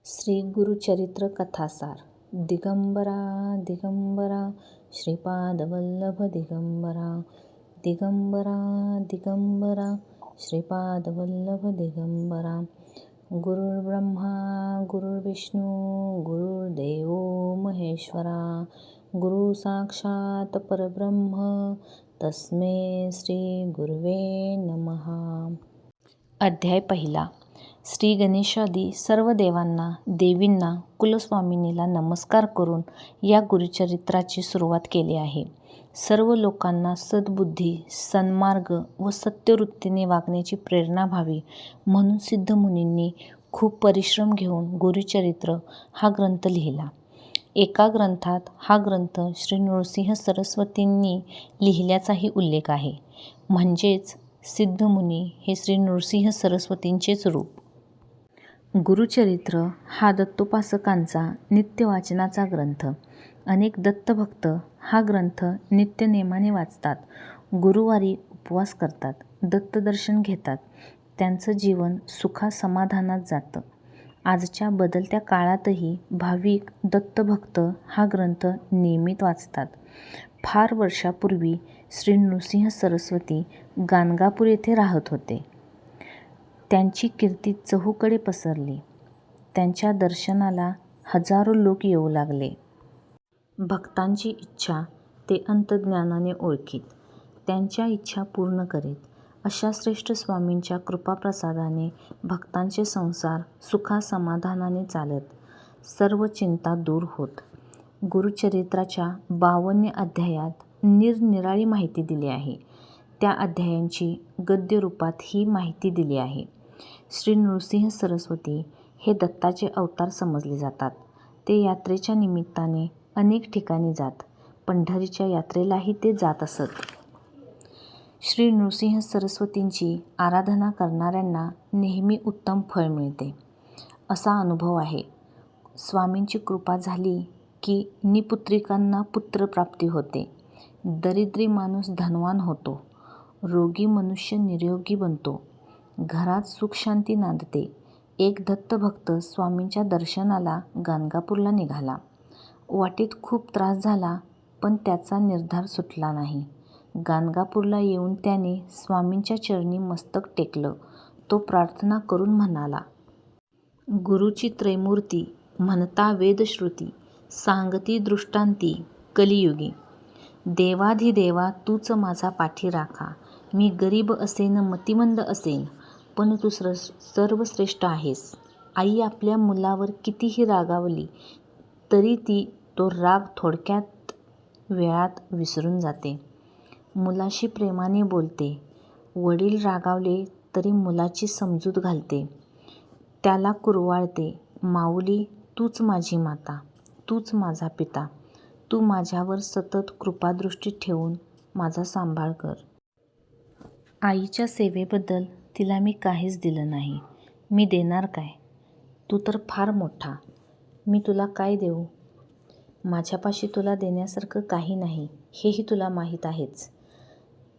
श्री गुरुचरित्र कथासार. दिगंबरा दिगंबरा श्रीपादवल्लभ दिगंबरा. दिगंबरा दिगंबरा श्रीपादवल्लभ दिगंबरा. गुरुर्ब्रह्मा गुरुर्विष्णू गुरुर्देव महेश्वरा. गुरु साक्षात परब्रह्म तस्मै श्री गुरुवे नमः. अध्याय पहिला. श्री गणेशादी सर्व देवांना, देवींना, कुलस्वामिनीला नमस्कार करून या गुरुचरित्राची सुरुवात केली आहे. सर्व लोकांना सद्बुद्धी, सन्मार्ग व सत्यवृत्तीने वागण्याची प्रेरणा व्हावी म्हणून सिद्धमुनींनी खूप परिश्रम घेऊन गुरुचरित्र हा ग्रंथ लिहिला. एका ग्रंथात हा ग्रंथ श्री नृसिंह सरस्वतींनी लिहिल्याचाही उल्लेख आहे. म्हणजेच सिद्धमुनी हे श्री नृसिंह सरस्वतींचेच रूप. गुरुचरित्र हा दत्तोपासकांचा नित्य वाचनाचा ग्रंथ. अनेक दत्तभक्त हा ग्रंथ नित्यनेमाने वाचतात. गुरुवारी उपवास करतात, दत्तदर्शन घेतात. त्यांचं जीवन सुखासमाधानात जातं. आजच्या बदलत्या काळातही भाविक दत्तभक्त हा ग्रंथ नियमित वाचतात. फार वर्षापूर्वी श्री नृसिंह सरस्वती गाणगापूर येथे राहत होते. त्यांची कीर्ती चहूकडे पसरली. त्यांच्या दर्शनाला हजारो लोक येऊ लागले. भक्तांची इच्छा ते अंतज्ञानाने ओळखीत, त्यांच्या इच्छा पूर्ण करीत. अशा श्रेष्ठ स्वामींच्या कृपाप्रसादाने भक्तांचे संसार सुखासमाधानाने चालत, सर्व चिंता दूर होत. गुरुचरित्राच्या 52 अध्यायात निरनिराळी माहिती दिली आहे. त्या अध्यायांची गद्यरूपात ही माहिती दिली आहे. श्री नृसिंह सरस्वती हे दत्ताचे अवतार समजले जातात. ते यात्रेच्या निमित्ताने अनेक ठिकाणी जात. पंढरीच्या यात्रेलाही ते जात असत. श्री नृसिंह सरस्वतींची आराधना करणाऱ्यांना नेहमी उत्तम फळ मिळते, असा अनुभव आहे. स्वामींची कृपा झाली की निपुत्रिकांना पुत्रप्राप्ती होते. दरिद्री माणूस धनवान होतो. रोगी मनुष्य निरोगी बनतो. घरात सुखशांती नांदते. एक दत्तभक्त स्वामींच्या दर्शनाला गाणगापूरला निघाला. वाटेत खूप त्रास झाला, पण त्याचा निर्धार सुटला नाही. गाणगापूरला येऊन त्याने स्वामींच्या चरणी मस्तक टेकलं. तो प्रार्थना करून म्हणाला, गुरुची त्रैमूर्ती म्हणता वेदश्रुती, सांगती दृष्टांती कलियुगी. देवाधिदेवा तूच माझा पाठी राखा. मी गरीब असेन, मतिमंद असेन, पण तू सर्वश्रेष्ठ आहेस. आई आपल्या मुलावर कितीही रागावली तरी ती तो राग थोडक्यात वेळात विसरून जाते. मुलाशी प्रेमाने बोलते. वडील रागावले तरी मुलाची समजूत घालते. त्याला कुरवाळते. माऊली, तूच माझी माता, तूच माझा पिता. तू माझ्यावर सतत कृपादृष्टी ठेवून माझा सांभाळ कर. आईच्या सेवेबद्दल तिला मी काहीच दिलं नाही. मी देणार काय? तू तर फार मोठा. मी तुला काय देऊ? माझ्यापाशी तुला देण्यासारखं काही नाही, हेही तुला माहीत आहेच.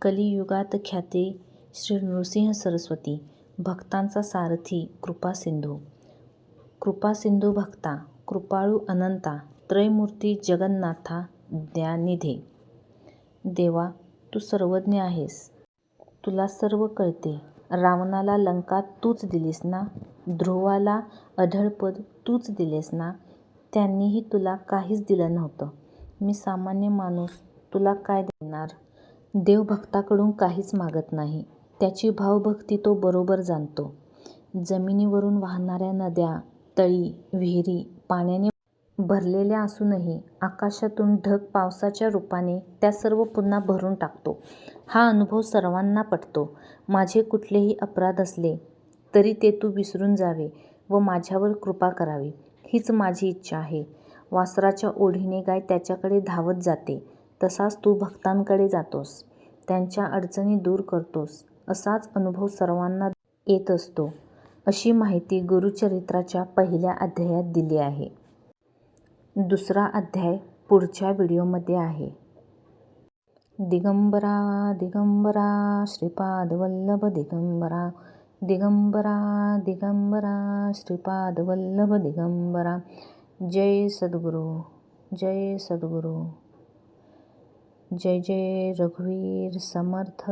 कलियुगात ख्याती श्री नृसिंह सरस्वती, भक्तांचा सारथी, कृपासिंधू. कृपासिंधू भक्ता, कृपाळू अनंता, त्रयमूर्ती जगन्नाथा, ज्ञानिधे. देवा, तू सर्वज्ञ आहेस. तुला सर्व कळते. रावणाला लंका तूच दिलीस ना? ध्रुवाला अढळपद तूच दिलेस ना? त्यांनीही तुला काहीच दिलं नव्हतं. मी सामान्य माणूस तुला काय देणार? देव भक्ताकडून काहीच मागत नाही. त्याची भावभक्ती तो बरोबर जाणतो. जमिनीवरून वाहणाऱ्या नद्या, तळी, विहिरी पाण्याने भरलेल्या असूनही आकाशातून ढग पावसाच्या रूपाने त्या सर्व पुन्हा भरून टाकतो. हा अनुभव सर्वांना पटतो. माझे कुठलेही अपराध असले तरी ते तू विसरून जावे व माझ्यावर कृपा करावी, हीच माझी इच्छा आहे. वासराच्या ओढीने गाय त्याच्याकडे धावत जाते, तसाच तू भक्तांकडे जातोस, त्यांच्या अडचणी दूर करतोस. असाच अनुभव सर्वांना येत असतो, अशी माहिती गुरुचरित्राच्या पहिल्या अध्यायात दिली आहे. दुसरा अध्याय पुढच्या व्हिडिओमध्ये आहे. दिगंबरा दिगंबरा श्रीपादवल्लभ दिगंबरा. दिगंबरा दिगंबरा श्रीपाद वल्लभ दिगंबरा. जय सद्गुरू, जय सद्गुरू. जय जय रघुवीर समर्थ.